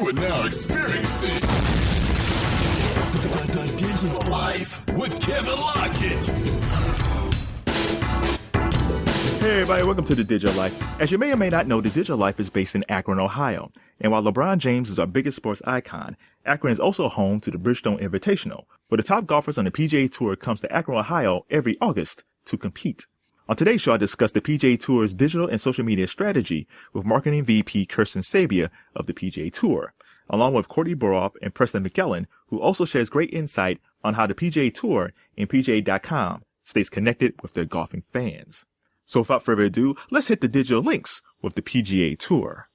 You are now experiencing the digital life with Kevin Lockett. Hey everybody, welcome to The Digital Life. As you may or may not know, The Digital Life is based in Akron, Ohio. And while LeBron James is our biggest sports icon, Akron is also home to the Bridgestone Invitational, where the top golfers on the PGA Tour comes to Akron, Ohio every August to compete. On today's show, I discuss the PGA Tour's digital and social media strategy with marketing VP Kirsten Sabia of the PGA Tour, along with Courtney Boroff and Preston McKellen, who also shares great insight on how the PGA Tour and PGA.com stays connected with their golfing fans. So without further ado, let's hit the digital links with the PGA Tour.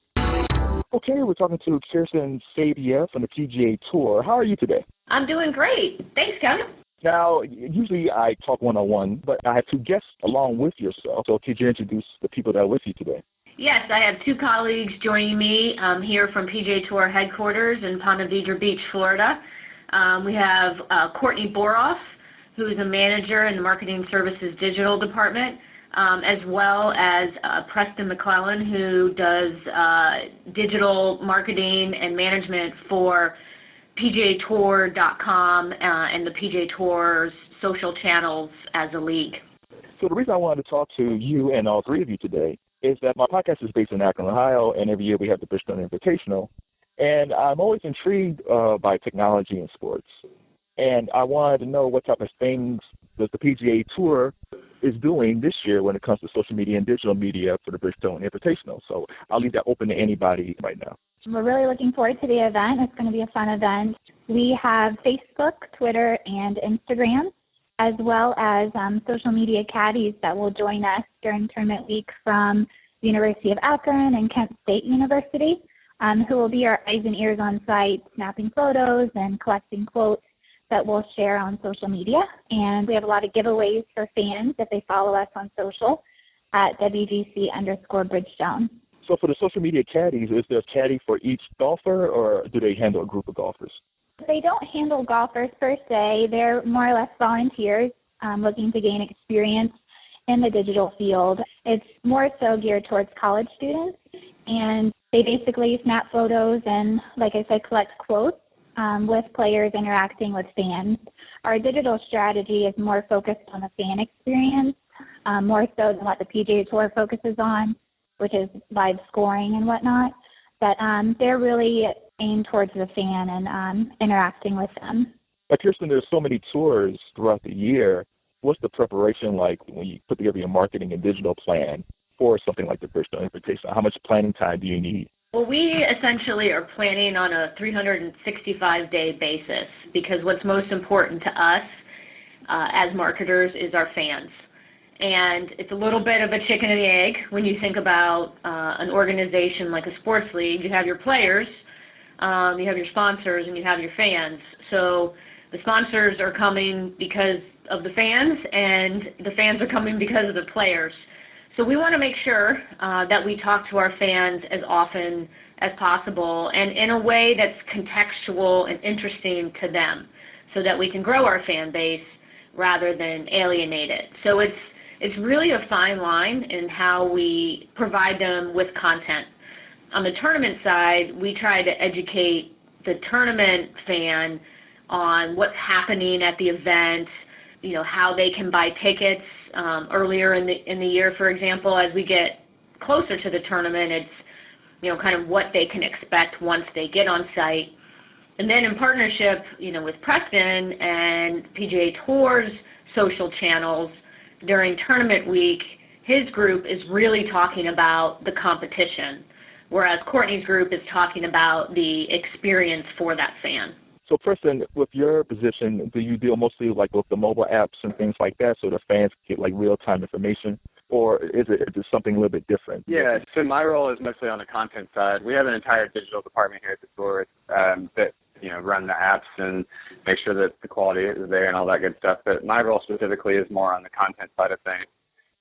Okay, we're talking to Kirsten Sabia from the PGA Tour. How are you today? I'm doing great. Thanks, Kevin. Now, usually I talk one-on-one, but I have two guests along with yourself. So could you introduce the people that are with you today? Yes, I have two colleagues joining me here from PGA Tour headquarters in Ponte Vedra Beach, Florida. We have Courtney Boroff, who is a manager in the Marketing Services Digital Department, as well as Preston McClellan, who does digital marketing and management for PGAtour.com and the PGA Tour's social channels as a league. So the reason I wanted to talk to you and all three of you today is that my podcast is based in Akron, Ohio, and every year we have the Bridgestone Invitational. And I'm always intrigued by technology in sports. And I wanted to know what type of things that the PGA Tour is doing this year when it comes to social media and digital media for the Bridgestone Invitational. So I'll leave that open to anybody right now. We're really looking forward to the event. It's going to be a fun event. We have Facebook, Twitter, and Instagram, as well as social media caddies that will join us during tournament week from the University of Akron and Kent State University, who will be our eyes and ears on site, snapping photos and collecting quotes that we'll share on social media. And we have a lot of giveaways for fans if they follow us on social at WGC_Bridgestone. So for the social media caddies, is there a caddy for each golfer, or do they handle a group of golfers? They don't handle golfers per se. They're more or less volunteers looking to gain experience in the digital field. It's more so geared towards college students, and they basically snap photos and, like I said, collect quotes with players interacting with fans. Our digital strategy is more focused on the fan experience, more so than what the PGA Tour focuses on, which is live scoring and whatnot. But they're really aimed towards the fan and interacting with them. Like Kirsten, there's so many tours throughout the year. What's the preparation like when you put together your marketing and digital plan for something like the Bridgestone Invitational? How much planning time do you need? Well, we essentially are planning on a 365-day basis because what's most important to us as marketers is our fans. And it's a little bit of a chicken and the egg when you think about an organization like a sports league. You have your players, you have your sponsors, and you have your fans. So the sponsors are coming because of the fans, and the fans are coming because of the players. So we want to make sure that we talk to our fans as often as possible and in a way that's contextual and interesting to them so that we can grow our fan base rather than alienate it. So it's really a fine line in how we provide them with content. On the tournament side, we try to educate the tournament fan on what's happening at the event, you know, how they can buy tickets earlier in the year, for example. As we get closer to the tournament, it's, you know, kind of what they can expect once they get on site. And then in partnership, you know, with Preston and PGA Tour's social channels, during tournament week, his group is really talking about the competition, whereas Courtney's group is talking about the experience for that fan. So, Preston, with your position, do you deal mostly like with the mobile apps and things like that so the fans get like real-time information? Or is it something a little bit different? Yeah, so my role is mostly on the content side. We have an entire digital department here at the tour that, you know, run the apps and make sure that the quality is there and all that good stuff. But my role specifically is more on the content side of things.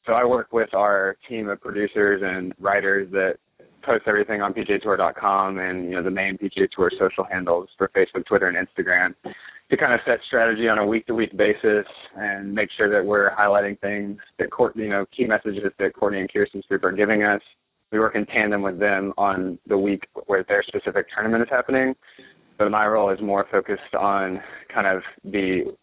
So I work with our team of producers and writers that post everything on PGAtour.com and, you know, the main PGA Tour social handles for Facebook, Twitter, and Instagram to kind of set strategy on a week-to-week basis and make sure that we're highlighting things that, you know, key messages that Courtney and Kirsten's group are giving us. we work in tandem with them on the week where their specific tournament is happening. But my role is more focused on kind of the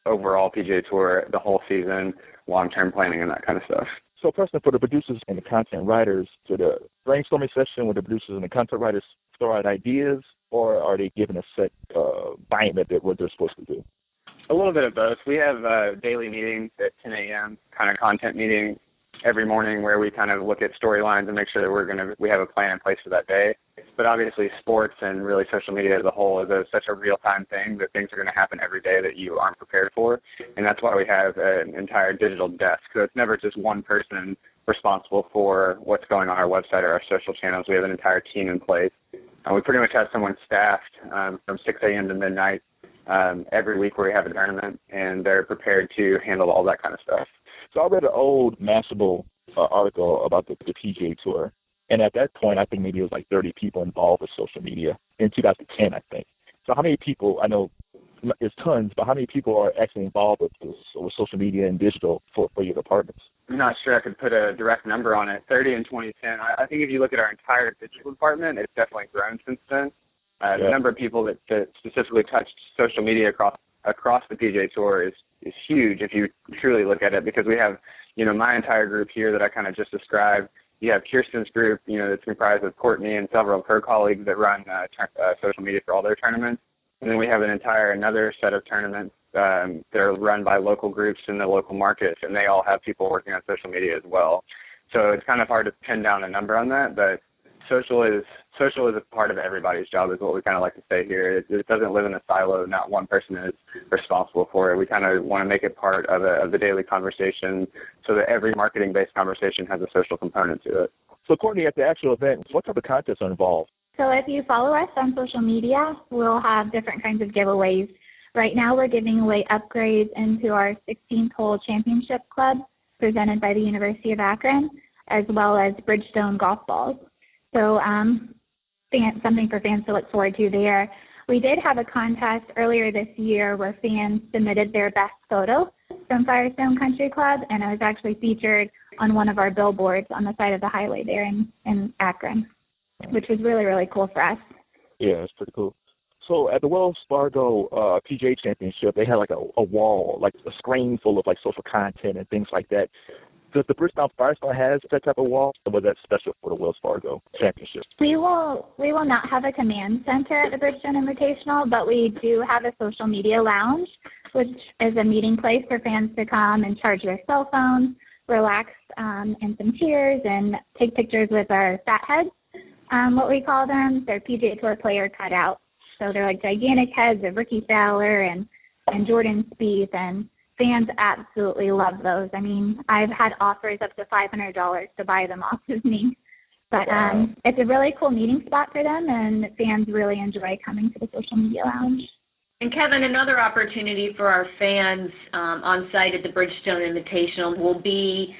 overall PGA Tour, the whole season, long-term planning and that kind of stuff. So, personally, for the producers and the content writers, to the brainstorming session where the producers and the content writers throw out ideas, or are they given a set assignment that what they're supposed to do? A little bit of both. We have daily meetings at 10 a.m., kind of content meeting every morning where we kind of look at storylines and make sure that we have a plan in place for that day. But obviously sports and really social media as a whole is such a real-time thing that things are going to happen every day that you aren't prepared for. And that's why we have an entire digital desk. So it's never just one person responsible for what's going on our website or our social channels. We have an entire team in place. We pretty much have someone staffed from 6 a.m. to midnight every week where we have a tournament, and they're prepared to handle all that kind of stuff. So I read an old Mashable article about the PGA Tour, and at that point, I think maybe it was like 30 people involved with social media in 2010, I think. So how many people, I know it's tons, but how many people are actually involved with social media and digital for your departments? I'm not sure I could put a direct number on it. 30 in 2010. I think if you look at our entire digital department, it's definitely grown since then. The number of people that specifically touched social media across the PGA Tour is huge if you truly look at it, because we have, my entire group here that I kind of just described. You have Kirsten's group, that's comprised of Courtney and several of her colleagues that run social media for all their tournaments. And then we have another set of tournaments that are run by local groups in the local markets, and they all have people working on social media as well. So it's kind of hard to pin down a number on that, but social is a part of everybody's job is what we kind of like to say here. It doesn't live in a silo. Not one person is responsible for it. We kind of want to make it part of the daily conversation so that every marketing-based conversation has a social component to it. So, Courtney, at the actual event, what type of contests are involved? So if you follow us on social media, we'll have different kinds of giveaways. Right now we're giving away upgrades into our 16th hole championship club presented by the University of Akron, as well as Bridgestone golf balls. So something for fans to look forward to there. We did have a contest earlier this year where fans submitted their best photo from Firestone Country Club, and it was actually featured on one of our billboards on the side of the highway there in Akron, which was really, really cool for us. Yeah, it's pretty cool. So at the Wells Fargo PGA Championship, they had like a wall, like a screen full of like social content and things like that. Does the Bridgestone Firestone has that type of wall, or was that special for the Wells Fargo Championship? We will not have a command center at the Bridgestone Invitational, but we do have a social media lounge, which is a meeting place for fans to come and charge their cell phones, relax in some chairs, and take pictures with our fat heads, what we call them. They're PGA Tour player cutouts. So they're like gigantic heads of Ricky Fowler and Jordan Spieth, and fans absolutely love those. I mean, I've had offers up to $500 to buy them off of me. But it's a really cool meeting spot for them, and fans really enjoy coming to the social media lounge. And Kevin, another opportunity for our fans on site at the Bridgestone Invitational will be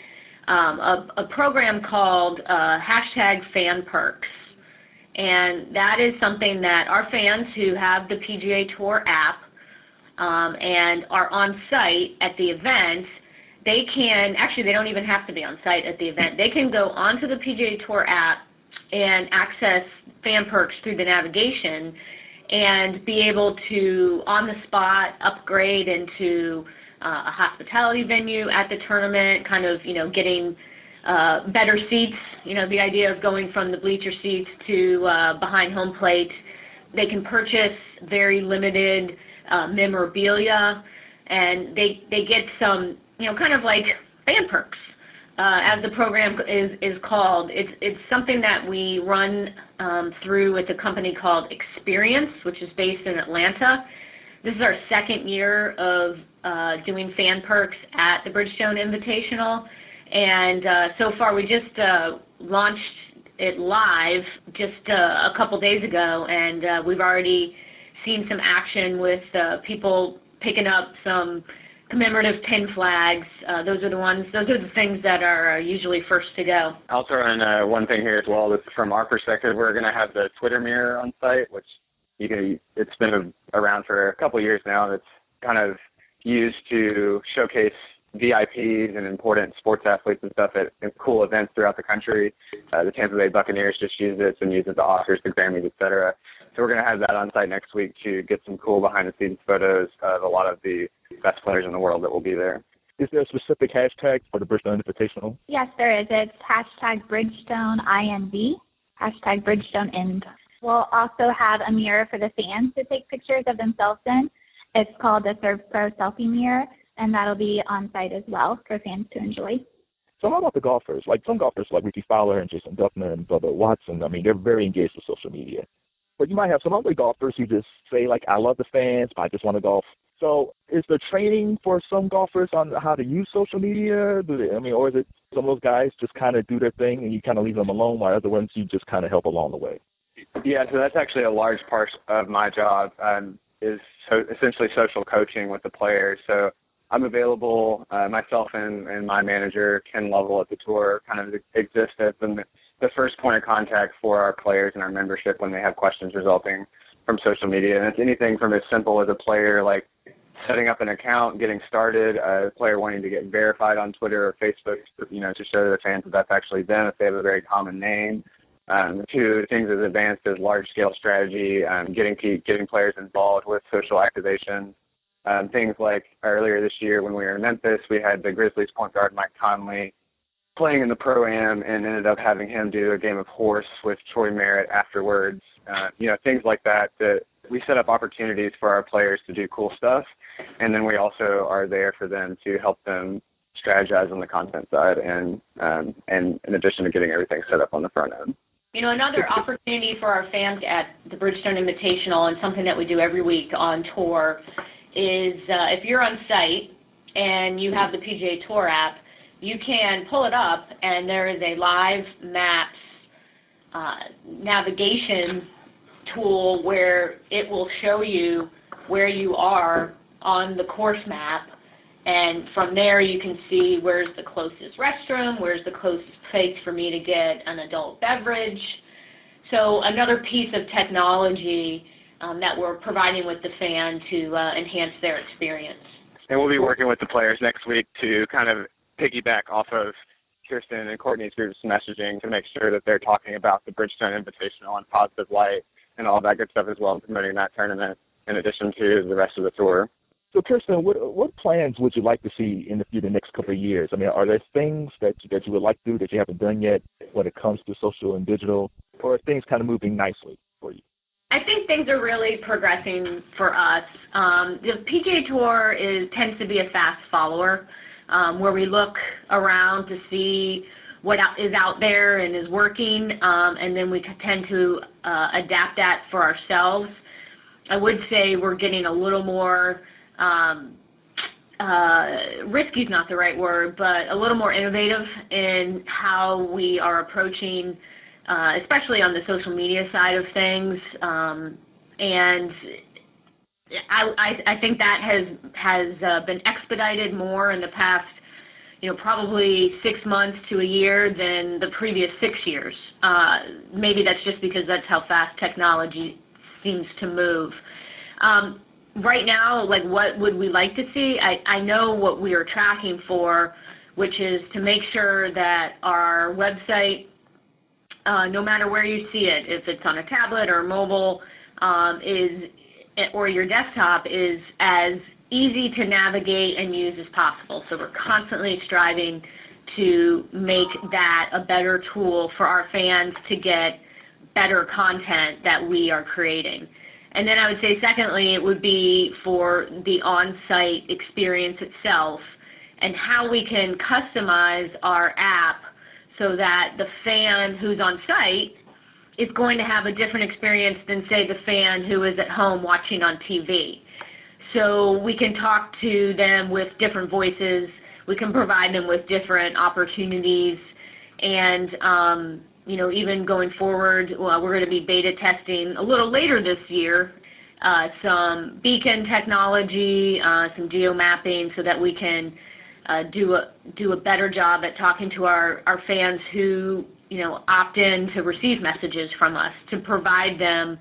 a program called #FanPerks. And that is something that our fans who have the PGA Tour app and are on site at the event, they don't even have to be on site at the event. They can go onto the PGA Tour app and access FanPerks through the navigation and be able to, on the spot, upgrade into a hospitality venue at the tournament, kind of, getting better seats, the idea of going from the bleacher seats to behind home plate. They can purchase very limited memorabilia, and they get some, kind of like fan perks, as the program is called. It's something that we run through with a company called Experience, which is based in Atlanta. This is our second year of doing fan perks at the Bridgestone Invitational. And so far, we just launched it live just a couple days ago, and we've already seen some action with people picking up some commemorative pin flags. Those are the things that are usually first to go. I'll throw in one thing here as well. That's from our perspective, we're going to have the Twitter mirror on site, which it's been around for a couple of years now. It's kind of used to showcase VIPs and important sports athletes and stuff at cool events throughout the country. The Tampa Bay Buccaneers just used it, and used it at the Oscars, the Grammys, et cetera. So we're going to have that on site next week to get some cool behind-the-scenes photos of a lot of the best players in the world that will be there. Is there a specific hashtag for the Bridgestone Invitational? Yes, there is. It's #BridgestoneINV, #BridgestoneInd. We'll also have a mirror for the fans to take pictures of themselves in. It's called the Serve Pro Selfie Mirror, and that'll be on site as well for fans to enjoy. So how about the golfers? Like some golfers like Ricky Fowler and Jason Duffner and Bubba Watson, I mean, they're very engaged with social media. But you might have some other golfers who just say, like, I love the fans, but I just want to golf. So is there training for some golfers on how to use social media? Or is it some of those guys just kind of do their thing and you kind of leave them alone, while other ones you just kind of help along the way? Yeah, so that's actually a large part of my job, is essentially social coaching with the players. So I'm available, myself and my manager, Ken Lovell at the tour, kind of exist as the first point of contact for our players and our membership when they have questions resulting from social media. And it's anything from as simple as a player like setting up an account, getting started, a player wanting to get verified on Twitter or Facebook, to show to the fans that that's actually them if they have a very common name, to things as advanced as large-scale strategy, getting players involved with social activation. Things like earlier this year when we were in Memphis, we had the Grizzlies point guard Mike Conley playing in the Pro-Am and ended up having him do a game of horse with Troy Merritt afterwards. Things like that we set up opportunities for our players to do cool stuff, and then we also are there for them to help them strategize on the content side and in addition to getting everything set up on the front end. Another opportunity for our fans at the Bridgestone Invitational, and something that we do every week on tour, is if you're on site and you have the PGA Tour app, you can pull it up and there is a live maps navigation tool where it will show you where you are on the course map, and from there you can see where's the closest restroom, where's the closest place for me to get an adult beverage. So another piece of technology that we're providing with the fan to enhance their experience. And we'll be working with the players next week to kind of piggyback off of Kirsten and Courtney's group's messaging to make sure that they're talking about the Bridgestone Invitational in positive light and all that good stuff as well, promoting that tournament in addition to the rest of the tour. So, Kirsten, what plans would you like to see in the next couple of years? Are there things that you would like to do that you haven't done yet when it comes to social and digital, or are things kind of moving nicely for you? I think things are really progressing for us. The PGA Tour tends to be a fast follower, where we look around to see what is out there and is working, and then we tend to adapt that for ourselves. I would say we're getting a little more risky is not the right word, but a little more innovative in how we are approaching, especially on the social media side of things. And I think that has been expedited more in the past, probably 6 months to a year than the previous 6 years. Maybe that's just because that's how fast technology seems to move. Right now, what would we like to see? I know what we are tracking for, which is to make sure that our website, no matter where you see it, if it's on a tablet or mobile, or your desktop, is as easy to navigate and use as possible. So we're constantly striving to make that a better tool for our fans to get better content that we are creating. And then I would say, secondly, it would be for the on-site experience itself and how we can customize our app so that the fan who's on site is going to have a different experience than, say, the fan who is at home watching on TV. So we can talk to them with different voices. We can provide them with different opportunities. And, even going forward, we're going to be beta testing a little later this year some beacon technology, some geo-mapping, so that we can do a better job at talking to our fans who, opt in to receive messages from us, to provide them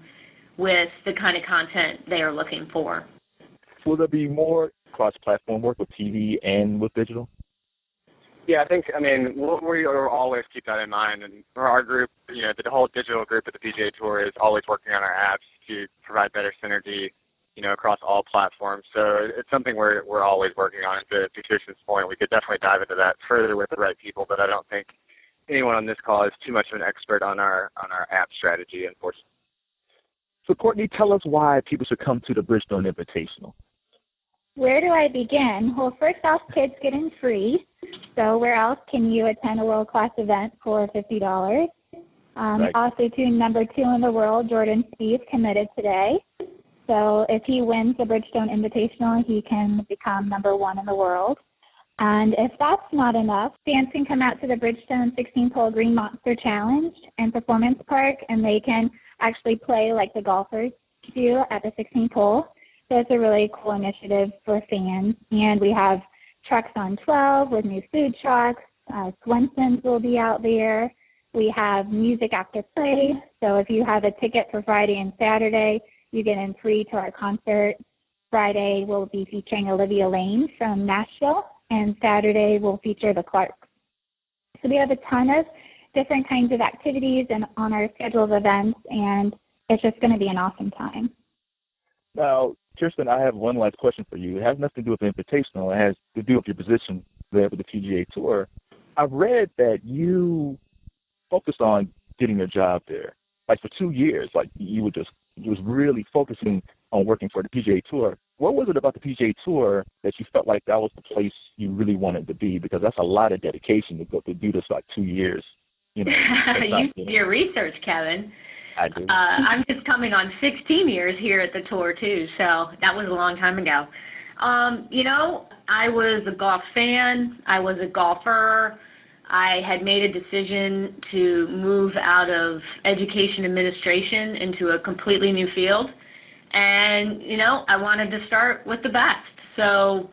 with the kind of content they are looking for. Will there be more cross-platform work with TV and with digital? Yeah, I mean, we always keep that in mind. And for our group, the whole digital group at the PGA Tour is always working on our apps to provide better synergy, across all platforms. So it's something we're always working on. To Kirsten's point, we could definitely dive into that further with the right people, but I don't think anyone on this call is too much of an expert on our app strategy, unfortunately. So, Courtney, tell us why people should come to the Bridgestone Invitational. Where do I begin? Well, first off, kids get in free. So where else can you attend a world-class event for $50? Right. Also, to number 2 in the world, Jordan Spieth, committed today. So if he wins the Bridgestone Invitational, he can become number 1 in the world. And if that's not enough, fans can come out to the Bridgestone 16-hole Green Monster Challenge and Performance Park, and they can actually play like the golfers do at the 16th hole. So it's a really cool initiative for fans. And we have trucks on 12 with new food trucks. Swenson's will be out there. We have music after play. So if you have a ticket for Friday and Saturday, you get in free to our concert. Friday we'll be featuring Olivia Lane from Nashville, and Saturday we'll feature the Clarks. So we have a ton of different kinds of activities and on our scheduled events, and it's just going to be an awesome time. Now, Kirsten, I have one last question for you. It has nothing to do with the Invitational. It has to do with your position there with the PGA Tour. I've read that you focused on getting a job there. Like for 2 years, like you was really focusing on working for the PGA Tour. What was it about the PGA Tour that you felt like that was the place you really wanted to be? Because that's a lot of dedication to do this like 2 years. You do your research, Kevin. I do. I'm just coming on 16 years here at the tour, too, so that was a long time ago. I was a golf fan. I was a golfer. I had made a decision to move out of education administration into a completely new field. And, I wanted to start with the best. So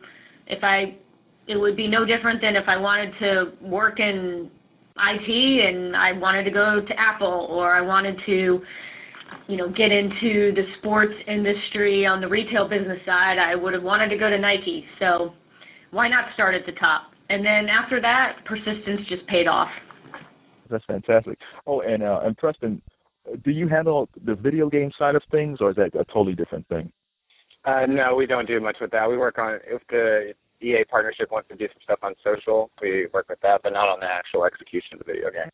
it would be no different than if I wanted to work in IT and I wanted to go to Apple, or I wanted to, get into the sports industry on the retail business side. I would have wanted to go to Nike. So why not start at the top? And then after that, persistence just paid off. That's fantastic. Oh, and Preston, do you handle the video game side of things, or is that a totally different thing? No, we don't do much with that. We work on, if the EA partnership wants to do some stuff on social, we work with that, but not on the actual execution of the video game.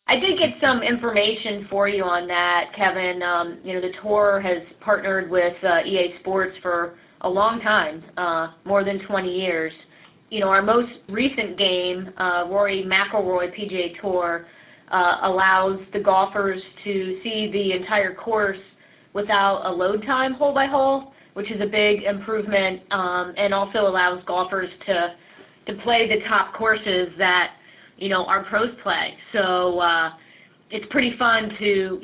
I did get some information for you on that, Kevin. The tour has partnered with EA Sports for a long time, more than 20 years. Our most recent game, Rory McIlroy PGA Tour, allows the golfers to see the entire course without a load time hole by hole, which is a big improvement, and also allows golfers to play the top courses that, our pros play. So it's pretty fun to,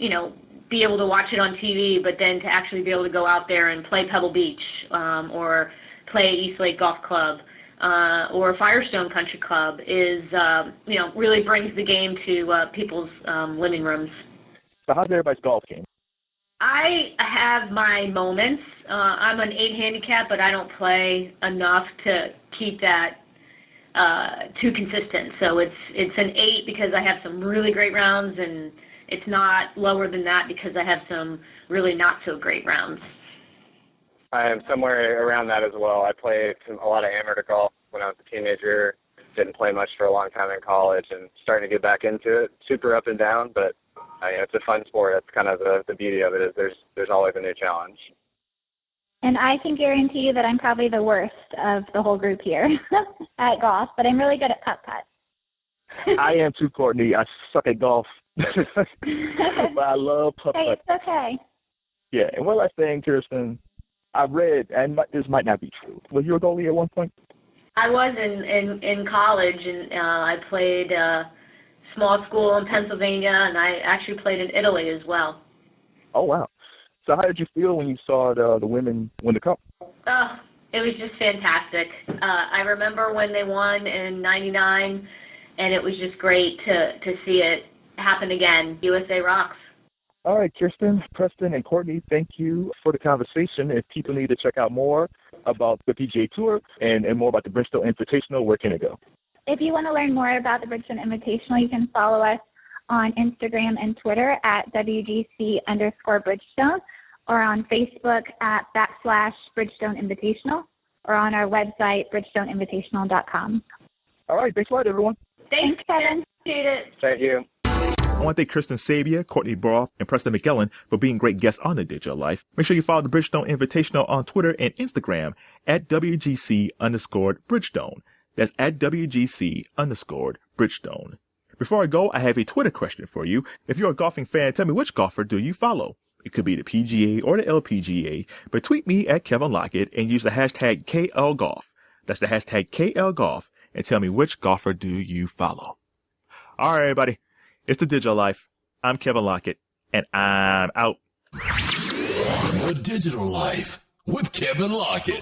be able to watch it on TV, but then to actually be able to go out there and play Pebble Beach or play Eastlake Golf Club or Firestone Country Club is, really brings the game to people's living rooms. So how's everybody's golf game? I have my moments. I'm an 8 handicap, but I don't play enough to keep that too consistent. So it's an 8 because I have some really great rounds, and it's not lower than that because I have some really not so great rounds. I am somewhere around that as well. I played a lot of amateur golf when I was a teenager. Didn't play much for a long time in college, and starting to get back into it. Super up and down, but it's a fun sport. That's kind of the beauty of it, is there's always a new challenge. And I can guarantee you that I'm probably the worst of the whole group here at golf, but I'm really good at putt. I am too, Courtney. I suck at golf, but I love putt. Hey, it's okay. Yeah, and one last thing, Kirsten. I read, and this might not be true, was you a goalie at one point? I was in college, and I played small school in Pennsylvania, and I actually played in Italy as well. Oh, wow. So how did you feel when you saw the women win the cup? It was just fantastic. I remember when they won in '99, and it was just great to see it happen again. USA rocks. All right, Kirsten, Preston, and Courtney, thank you for the conversation. If people need to check out more about the PGA Tour and more about the Bridgestone Invitational, where can it go? If you want to learn more about the Bridgestone Invitational, you can follow us on Instagram and Twitter at WGC_Bridgestone, or on Facebook at /Bridgestone Invitational, or on our website, bridgestoneinvitational.com. All right. Thanks a lot, everyone. Thanks, Kevin. Appreciate it. Thank you. I want to thank Kristen Sabia, Courtney Broth, and Preston McGillen for being great guests on the Digital Life. Make sure you follow the Bridgestone Invitational on Twitter and Instagram at WGC_Bridgestone. That's at WGC_Bridgestone. Before I go, I have a Twitter question for you. If you're a golfing fan, tell me, which golfer do you follow? It could be the PGA or the LPGA, but tweet me at Kevin Lockett and use the hashtag KLGolf. That's the hashtag KLGolf, and tell me, which golfer do you follow? All right, everybody. It's the Digital Life. I'm Kevin Lockett, and I'm out. The Digital Life with Kevin Lockett.